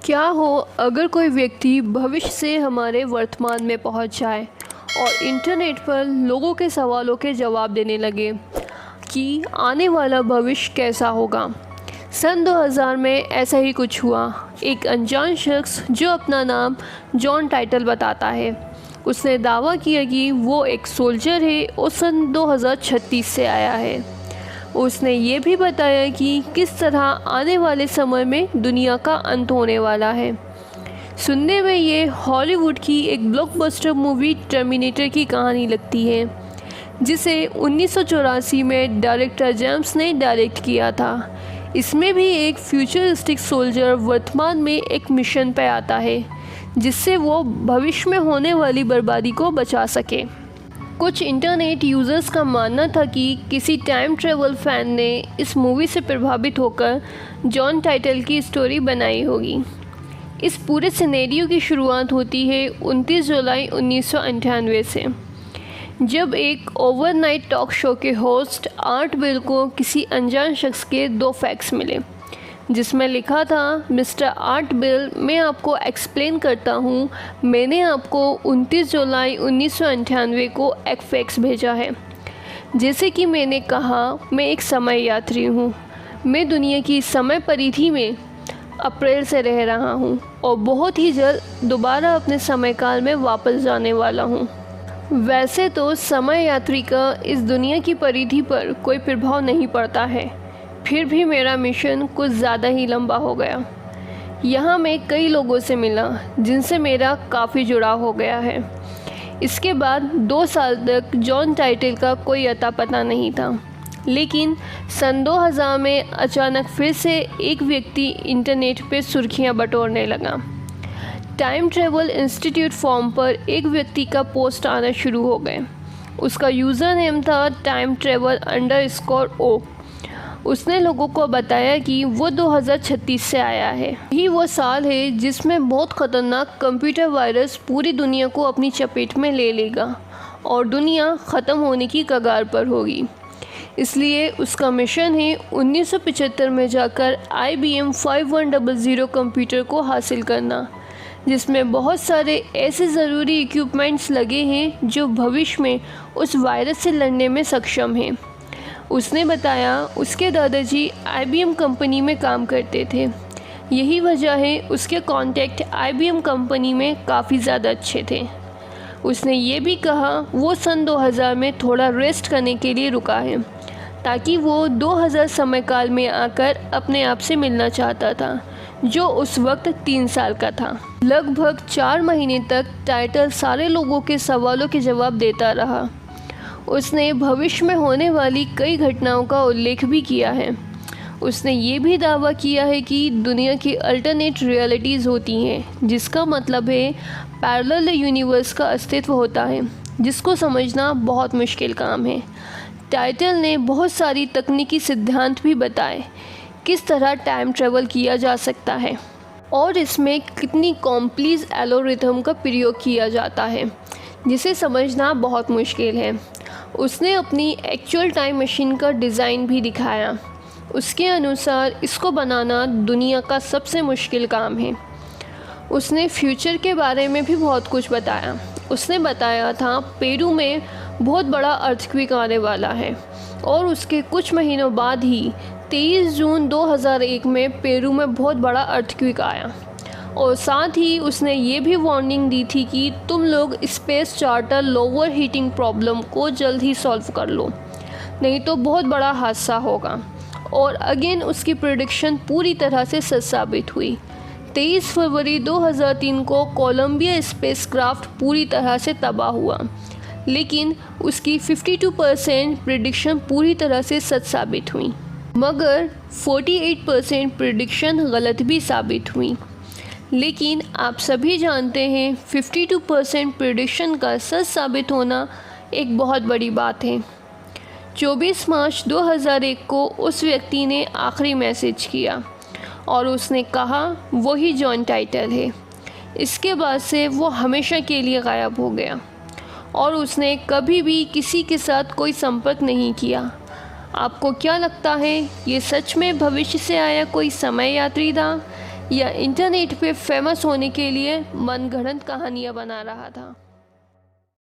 क्या हो अगर कोई व्यक्ति भविष्य से हमारे वर्तमान में पहुंच जाए और इंटरनेट पर लोगों के सवालों के जवाब देने लगे कि आने वाला भविष्य कैसा होगा। सन 2000 में ऐसा ही कुछ हुआ। एक अनजान शख्स जो अपना नाम जॉन टाइटल बताता है, उसने दावा किया कि वो एक सोल्जर है और सन 2036 से आया है। उसने ये भी बताया कि किस तरह आने वाले समय में दुनिया का अंत होने वाला है। सुनने में ये हॉलीवुड की एक ब्लॉकबस्टर मूवी टर्मिनेटर की कहानी लगती है, जिसे 1984 में डायरेक्टर जेम्स ने डायरेक्ट किया था। इसमें भी एक फ्यूचरिस्टिक सोल्जर वर्तमान में एक मिशन पे आता है, जिससे वो भविष्य में होने वाली बर्बादी को बचा सके। कुछ इंटरनेट यूज़र्स का मानना था कि किसी टाइम ट्रेवल फ़ैन ने इस मूवी से प्रभावित होकर जॉन टाइटल की स्टोरी बनाई होगी। इस पूरे सिनेरियो की शुरुआत होती है 29 जुलाई 1998 से, जब एक ओवरनाइट टॉक शो के होस्ट आर्ट बिल को किसी अनजान शख्स के 2 फैक्स मिले, जिसमें लिखा था, मिस्टर आर्ट बिल, मैं आपको एक्सप्लेन करता हूँ। मैंने आपको 29 जुलाई 1998 को एक फैक्स भेजा है। जैसे कि मैंने कहा, मैं एक समय यात्री हूँ। मैं दुनिया की समय परिधि में अप्रैल से रह रहा हूँ और बहुत ही जल्द दोबारा अपने समय काल में वापस जाने वाला हूँ। वैसे तो समय यात्री का इस दुनिया की परिधि पर कोई प्रभाव नहीं पड़ता है, फिर भी मेरा मिशन कुछ ज़्यादा ही लंबा हो गया। यहाँ मैं कई लोगों से मिला जिनसे मेरा काफ़ी जुड़ाव हो गया है। इसके बाद 2 साल तक जॉन टाइटल का कोई अता पता नहीं था, लेकिन सन 2000 में अचानक फिर से एक व्यक्ति इंटरनेट पे सुर्खियाँ बटोरने लगा। टाइम ट्रेवल इंस्टीट्यूट फॉर्म पर एक व्यक्ति का पोस्ट आना शुरू हो गए। उसका यूज़र नेम था टाइम ट्रेवल _O। उसने लोगों को बताया कि वो 2036 से आया है। यही वो साल है जिसमें बहुत ख़तरनाक कंप्यूटर वायरस पूरी दुनिया को अपनी चपेट में ले लेगा और दुनिया ख़त्म होने की कगार पर होगी। इसलिए उसका मिशन है 1975 में जाकर IBM 5100 कंप्यूटर को हासिल करना, जिसमें बहुत सारे ऐसे ज़रूरी इक्विपमेंट्स लगे हैं जो भविष्य में उस वायरस से लड़ने में सक्षम हैं। उसने बताया उसके दादाजी IBM कंपनी में काम करते थे। यही वजह है उसके कॉन्टैक्ट IBM कंपनी में काफ़ी ज़्यादा अच्छे थे। उसने ये भी कहा वो सन 2000 में थोड़ा रेस्ट करने के लिए रुका है, ताकि वो 2000 समय काल में आकर अपने आप से मिलना चाहता था, जो उस वक्त 3 साल का था। लगभग 4 महीने तक टाइटल सारे लोगों के सवालों के जवाब देता रहा। उसने भविष्य में होने वाली कई घटनाओं का उल्लेख भी किया है। उसने ये भी दावा किया है कि दुनिया की अल्टरनेट रियलिटीज़ होती हैं, जिसका मतलब है पैरेलल यूनिवर्स का अस्तित्व होता है, जिसको समझना बहुत मुश्किल काम है। टाइटल ने बहुत सारी तकनीकी सिद्धांत भी बताए किस तरह टाइम ट्रेवल किया जा सकता है और इसमें कितनी कॉम्प्लेक्स एल्गोरिथम का प्रयोग किया जाता है, जिसे समझना बहुत मुश्किल है। उसने अपनी एक्चुअल टाइम मशीन का डिज़ाइन भी दिखाया। उसके अनुसार इसको बनाना दुनिया का सबसे मुश्किल काम है। उसने फ्यूचर के बारे में भी बहुत कुछ बताया। उसने बताया था पेरू में बहुत बड़ा अर्थक्वेक आने वाला है और उसके कुछ महीनों बाद ही 23 जून 2001 में पेरू में बहुत बड़ा अर्थक्वेक आया। और साथ ही उसने ये भी वार्निंग दी थी कि तुम लोग space charter lower heating problem को जल्द ही सॉल्व कर लो, नहीं तो बहुत बड़ा हादसा होगा। और अगेन उसकी प्रेडिक्शन पूरी तरह से सच साबित हुई। 23 फरवरी 2003 को कोलंबिया स्पेसक्राफ्ट पूरी तरह से तबाह हुआ, लेकिन उसकी 52% प्रेडिक्शन पूरी तरह से सच साबित हुई, मगर 48% प्रेडिक्शन गलत भी साबित हुई। लेकिन आप सभी जानते हैं 52% प्रेडिक्शन का सच साबित होना एक बहुत बड़ी बात है। 24 मार्च 2001 को उस व्यक्ति ने आखिरी मैसेज किया और उसने कहा वही जॉन टाइटल है। इसके बाद से वो हमेशा के लिए गायब हो गया और उसने कभी भी किसी के साथ कोई संपर्क नहीं किया। आपको क्या लगता है, ये सच में भविष्य से आया कोई समय यात्री था या इंटरनेट पे फेमस होने के लिए मनगढ़ंत कहानियाँ बना रहा था।